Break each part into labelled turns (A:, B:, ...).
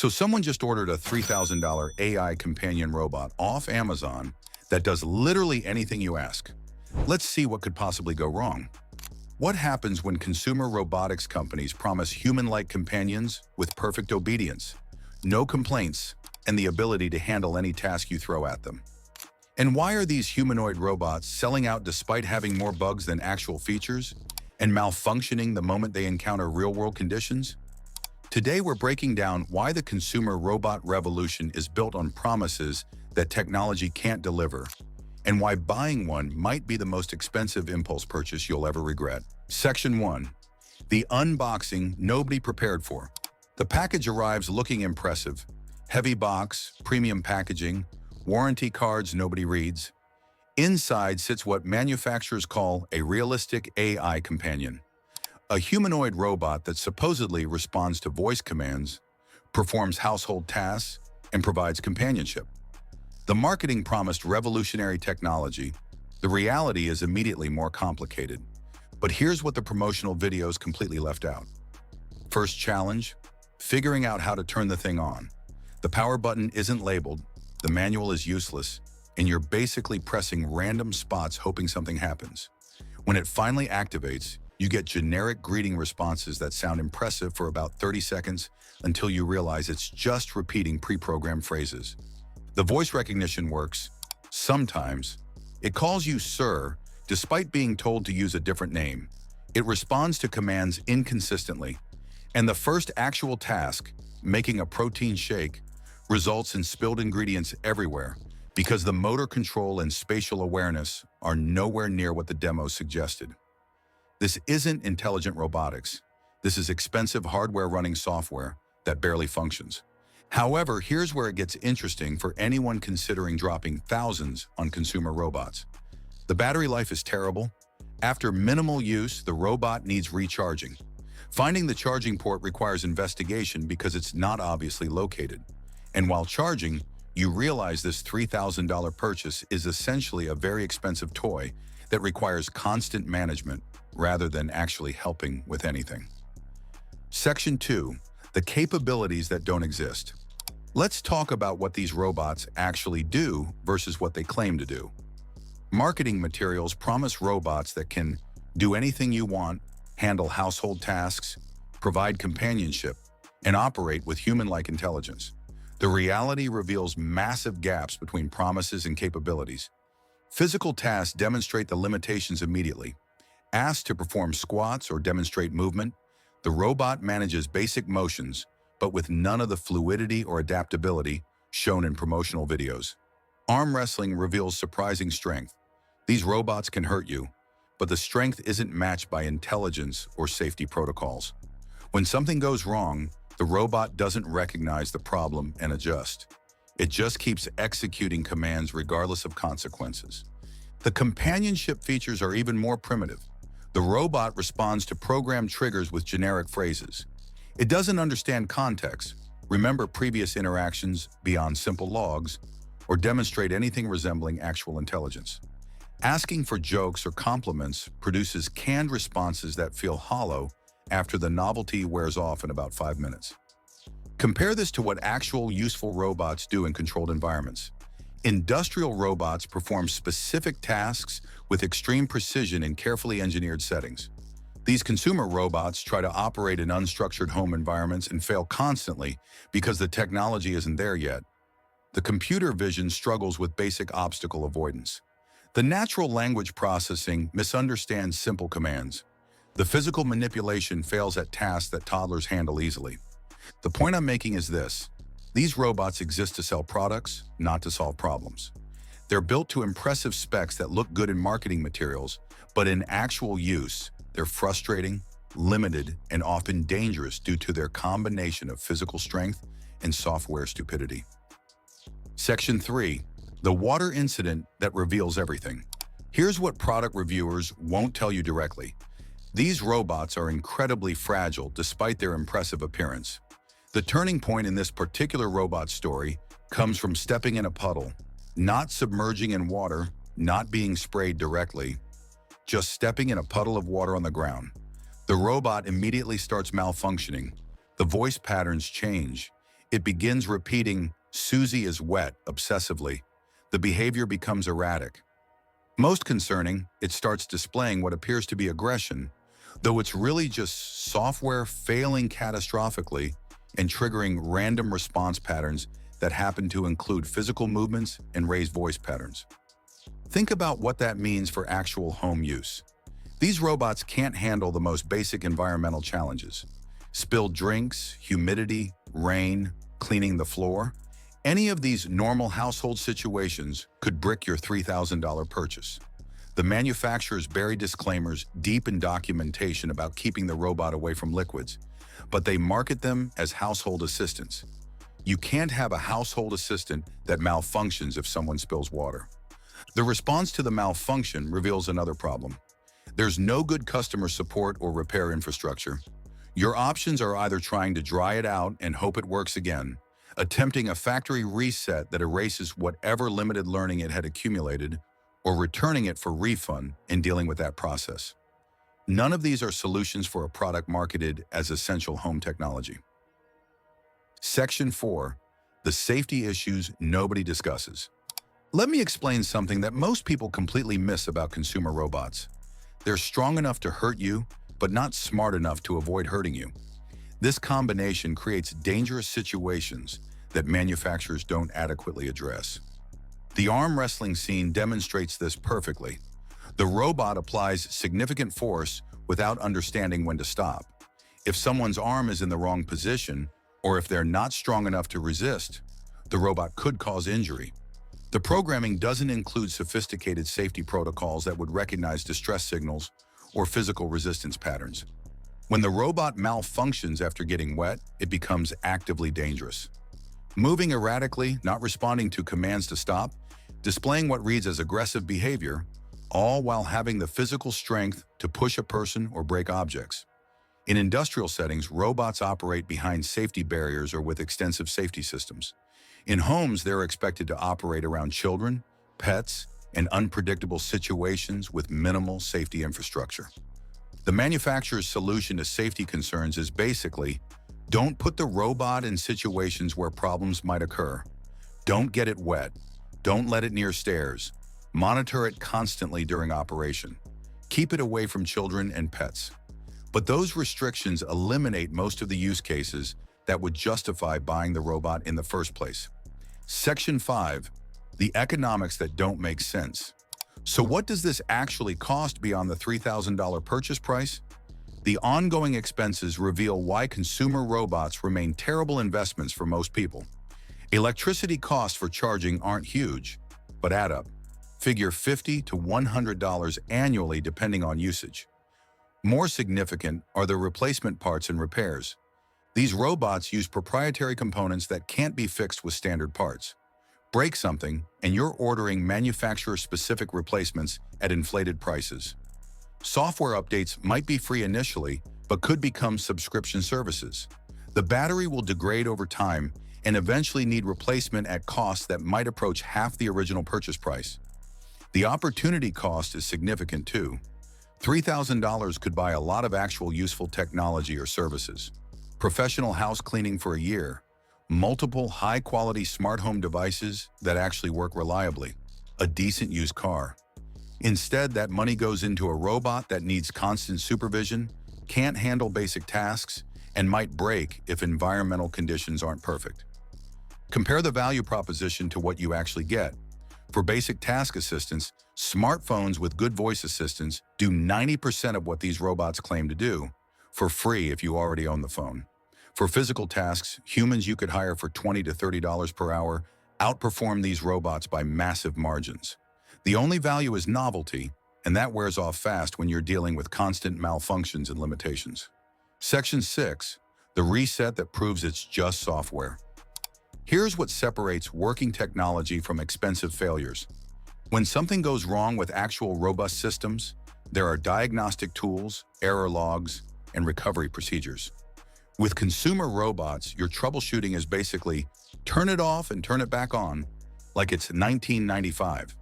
A: So someone just ordered a $3,000 AI companion robot off Amazon that does literally anything you ask. Let's see what could possibly go wrong. What happens when consumer robotics companies promise human-like companions with perfect obedience, no complaints, and the ability to handle any task you throw at them? And why are these humanoid robots selling out despite having more bugs than actual features and malfunctioning the moment they encounter real-world conditions? Today, we're breaking down why the consumer robot revolution is built on promises that technology can't deliver, and why buying one might be the most expensive impulse purchase you'll ever regret. Section 1. The unboxing nobody prepared for. The package arrives looking impressive. Heavy box, premium packaging, warranty cards nobody reads. Inside sits what manufacturers call a realistic AI companion. A humanoid robot that supposedly responds to voice commands, performs household tasks, and provides companionship. The marketing promised revolutionary technology. The reality is immediately more complicated. But here's what the promotional videos completely left out. First challenge, figuring out how to turn the thing on. The power button isn't labeled, the manual is useless, and you're basically pressing random spots hoping something happens. When it finally activates, you get generic greeting responses that sound impressive for about 30 seconds until you realize it's just repeating pre-programmed phrases. The voice recognition works. Sometimes. It calls you sir, despite being told to use a different name. It responds to commands inconsistently. And the first actual task, making a protein shake, results in spilled ingredients everywhere because the motor control and spatial awareness are nowhere near what the demo suggested. This isn't intelligent robotics. This is expensive hardware running software that barely functions. However, here's where it gets interesting for anyone considering dropping thousands on consumer robots. The battery life is terrible. After minimal use, the robot needs recharging. Finding the charging port requires investigation because it's not obviously located. And while charging, you realize this $3,000 purchase is essentially a very expensive toy that requires constant management rather than actually helping with anything. Section 2. The capabilities that don't exist. Let's talk about what these robots actually do versus what they claim to do. Marketing materials promise robots that can do anything you want, handle household tasks, provide companionship, and operate with human-like intelligence. The reality reveals massive gaps between promises and capabilities. Physical tasks demonstrate the limitations immediately. Asked to perform squats or demonstrate movement, the robot manages basic motions, but with none of the fluidity or adaptability shown in promotional videos. Arm wrestling reveals surprising strength. These robots can hurt you, but the strength isn't matched by intelligence or safety protocols. When something goes wrong, the robot doesn't recognize the problem and adjust. It just keeps executing commands regardless of consequences. The companionship features are even more primitive. The robot responds to programmed triggers with generic phrases. It doesn't understand context, remember previous interactions beyond simple logs, or demonstrate anything resembling actual intelligence. Asking for jokes or compliments produces canned responses that feel hollow after the novelty wears off in about 5 minutes. Compare this to what actual useful robots do in controlled environments. Industrial robots perform specific tasks with extreme precision in carefully engineered settings. These consumer robots try to operate in unstructured home environments and fail constantly because the technology isn't there yet. The computer vision struggles with basic obstacle avoidance. The natural language processing misunderstands simple commands. The physical manipulation fails at tasks that toddlers handle easily. The point I'm making is this. These robots exist to sell products, not to solve problems. They're built to impressive specs that look good in marketing materials, but in actual use, they're frustrating, limited, and often dangerous due to their combination of physical strength and software stupidity. Section 3. The water incident that reveals everything. Here's what product reviewers won't tell you directly. These robots are incredibly fragile despite their impressive appearance. The turning point in this particular robot story comes from stepping in a puddle, not submerging in water, not being sprayed directly, just stepping in a puddle of water on the ground. The robot immediately starts malfunctioning. The voice patterns change. It begins repeating, "Susie is wet," obsessively. The behavior becomes erratic. Most concerning, it starts displaying what appears to be aggression, though it's really just software failing catastrophically and triggering random response patterns that happen to include physical movements and raised voice patterns. Think about what that means for actual home use. These robots can't handle the most basic environmental challenges. Spilled drinks, humidity, rain, cleaning the floor. Any of these normal household situations could brick your $3,000 purchase. The manufacturers bury disclaimers deep in documentation about keeping the robot away from liquids, but they market them as household assistants. You can't have a household assistant that malfunctions if someone spills water. The response to the malfunction reveals another problem. There's no good customer support or repair infrastructure. Your options are either trying to dry it out and hope it works again, attempting a factory reset that erases whatever limited learning it had accumulated, or returning it for refund and dealing with that process. None of these are solutions for a product marketed as essential home technology. Section 4. The safety issues nobody discusses. Let me explain something that most people completely miss about consumer robots. They're strong enough to hurt you, but not smart enough to avoid hurting you. This combination creates dangerous situations that manufacturers don't adequately address. The arm wrestling scene demonstrates this perfectly. The robot applies significant force without understanding when to stop. If someone's arm is in the wrong position, or if they're not strong enough to resist, the robot could cause injury. The programming doesn't include sophisticated safety protocols that would recognize distress signals or physical resistance patterns. When the robot malfunctions after getting wet, it becomes actively dangerous. Moving erratically, not responding to commands to stop, displaying what reads as aggressive behavior, all while having the physical strength to push a person or break objects. In industrial settings, robots operate behind safety barriers or with extensive safety systems. In homes, they're expected to operate around children, pets, and unpredictable situations with minimal safety infrastructure. The manufacturer's solution to safety concerns is basically, don't put the robot in situations where problems might occur. Don't get it wet. Don't let it near stairs. Monitor it constantly during operation. Keep it away from children and pets. But those restrictions eliminate most of the use cases that would justify buying the robot in the first place. Section 5. The economics that don't make sense. So what does this actually cost beyond the $3,000 purchase price? The ongoing expenses reveal why consumer robots remain terrible investments for most people. Electricity costs for charging aren't huge, but add up. Figure $50 to $100 annually depending on usage. More significant are the replacement parts and repairs. These robots use proprietary components that can't be fixed with standard parts. Break something, and you're ordering manufacturer-specific replacements at inflated prices. Software updates might be free initially, but could become subscription services. The battery will degrade over time and eventually need replacement at costs that might approach half the original purchase price. The opportunity cost is significant too. $3,000 could buy a lot of actual useful technology or services. Professional house cleaning for a year, multiple high-quality smart home devices that actually work reliably, a decent used car. Instead, that money goes into a robot that needs constant supervision, can't handle basic tasks, and might break if environmental conditions aren't perfect. Compare the value proposition to what you actually get. For basic task assistance, smartphones with good voice assistants do 90% of what these robots claim to do, for free if you already own the phone. For physical tasks, humans you could hire for $20 to $30 per hour outperform these robots by massive margins. The only value is novelty, and that wears off fast when you're dealing with constant malfunctions and limitations. Section 6. The reset that proves it's just software. Here's what separates working technology from expensive failures. When something goes wrong with actual robust systems, there are diagnostic tools, error logs, and recovery procedures. With consumer robots, your troubleshooting is basically turn it off and turn it back on, like it's 1995.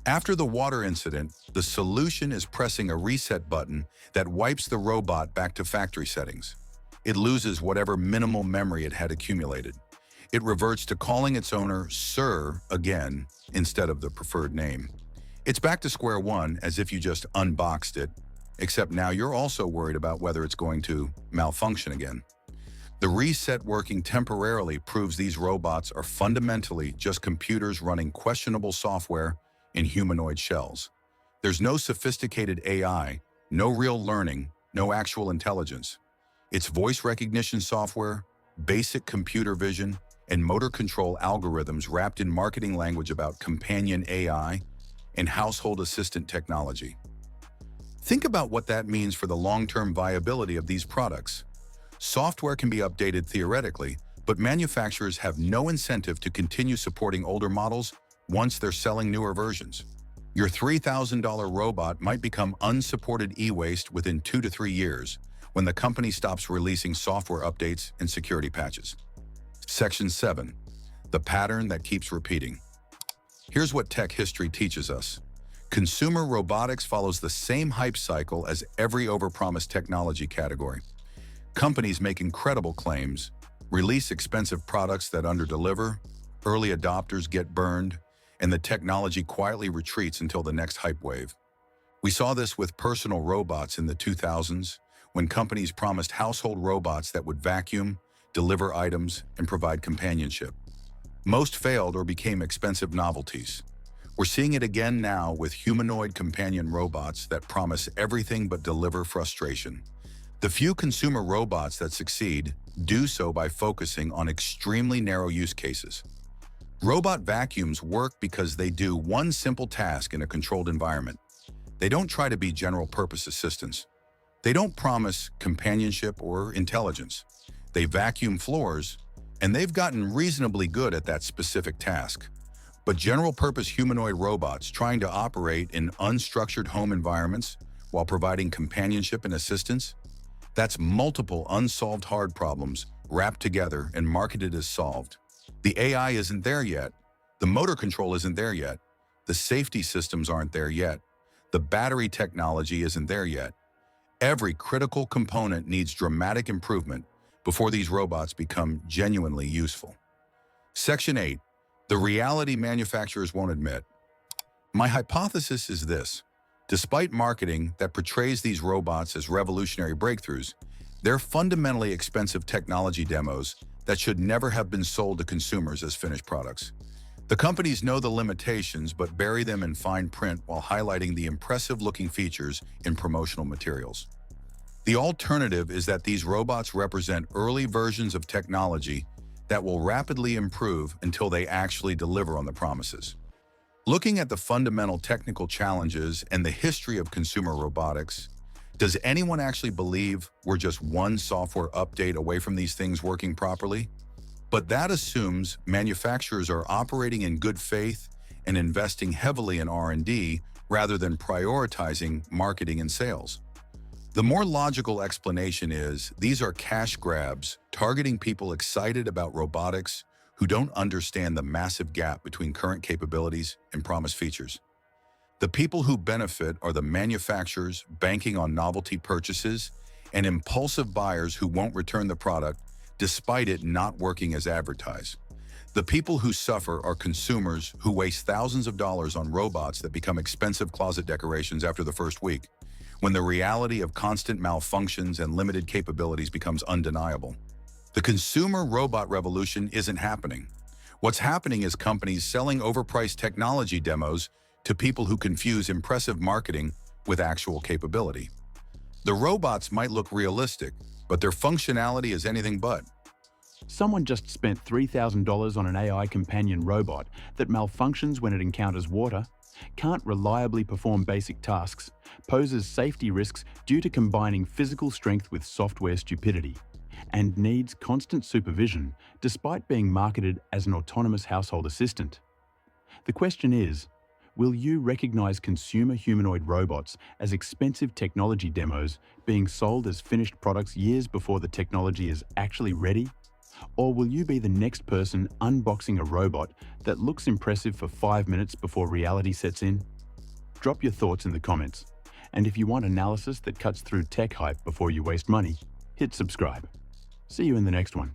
A: After the water incident, the solution is pressing a reset button that wipes the robot back to factory settings. It loses whatever minimal memory it had accumulated. It reverts to calling its owner Sir again instead of the preferred name. It's back to square one as if you just unboxed it, except now you're also worried about whether it's going to malfunction again. The reset working temporarily proves these robots are fundamentally just computers running questionable software in humanoid shells. There's no sophisticated AI, no real learning, no actual intelligence. It's voice recognition software, basic computer vision, and motor control algorithms wrapped in marketing language about companion AI and household assistant technology. Think about what that means for the long-term viability of these products. Software can be updated theoretically, but manufacturers have no incentive to continue supporting older models once they're selling newer versions. Your $3,000 robot might become unsupported e-waste within 2 to 3 years when the company stops releasing software updates and security patches. Section 7. The pattern that keeps repeating. Here's what tech history teaches us. Consumer robotics follows the same hype cycle as every overpromised technology category. Companies make incredible claims, release expensive products that underdeliver, early adopters get burned, and the technology quietly retreats until the next hype wave. We saw this with personal robots in the 2000s, when companies promised household robots that would vacuum, deliver items, and provide companionship. Most failed or became expensive novelties. We're seeing it again now with humanoid companion robots that promise everything but deliver frustration. The few consumer robots that succeed do so by focusing on extremely narrow use cases. Robot vacuums work because they do one simple task in a controlled environment. They don't try to be general-purpose assistants. They don't promise companionship or intelligence. They vacuum floors, and they've gotten reasonably good at that specific task. But general-purpose humanoid robots trying to operate in unstructured home environments while providing companionship and assistance, that's multiple unsolved hard problems wrapped together and marketed as solved. The AI isn't there yet. The motor control isn't there yet. The safety systems aren't there yet. The battery technology isn't there yet. Every critical component needs dramatic improvement before these robots become genuinely useful. Section 8. The reality manufacturers won't admit. My hypothesis is this. Despite marketing that portrays these robots as revolutionary breakthroughs, they're fundamentally expensive technology demos that should never have been sold to consumers as finished products. The companies know the limitations but bury them in fine print while highlighting the impressive-looking features in promotional materials. The alternative is that these robots represent early versions of technology that will rapidly improve until they actually deliver on the promises. Looking at the fundamental technical challenges and the history of consumer robotics, does anyone actually believe we're just one software update away from these things working properly? But that assumes manufacturers are operating in good faith and investing heavily in R&D rather than prioritizing marketing and sales. The more logical explanation is these are cash grabs targeting people excited about robotics who don't understand the massive gap between current capabilities and promised features. The people who benefit are the manufacturers banking on novelty purchases and impulsive buyers who won't return the product despite it not working as advertised. The people who suffer are consumers who waste thousands of dollars on robots that become expensive closet decorations after the first week, when the reality of constant malfunctions and limited capabilities becomes undeniable. The consumer robot revolution isn't happening. What's happening is companies selling overpriced technology demos to people who confuse impressive marketing with actual capability. The robots might look realistic, but their functionality is anything but.
B: Someone just spent $3,000 on an AI companion robot that malfunctions when it encounters water, can't reliably perform basic tasks, poses safety risks due to combining physical strength with software stupidity, and needs constant supervision despite being marketed as an autonomous household assistant. The question is, will you recognize consumer humanoid robots as expensive technology demos being sold as finished products years before the technology is actually ready? Or will you be the next person unboxing a robot that looks impressive for 5 minutes before reality sets in? Drop your thoughts in the comments. And if you want analysis that cuts through tech hype before you waste money, hit subscribe. See you in the next one.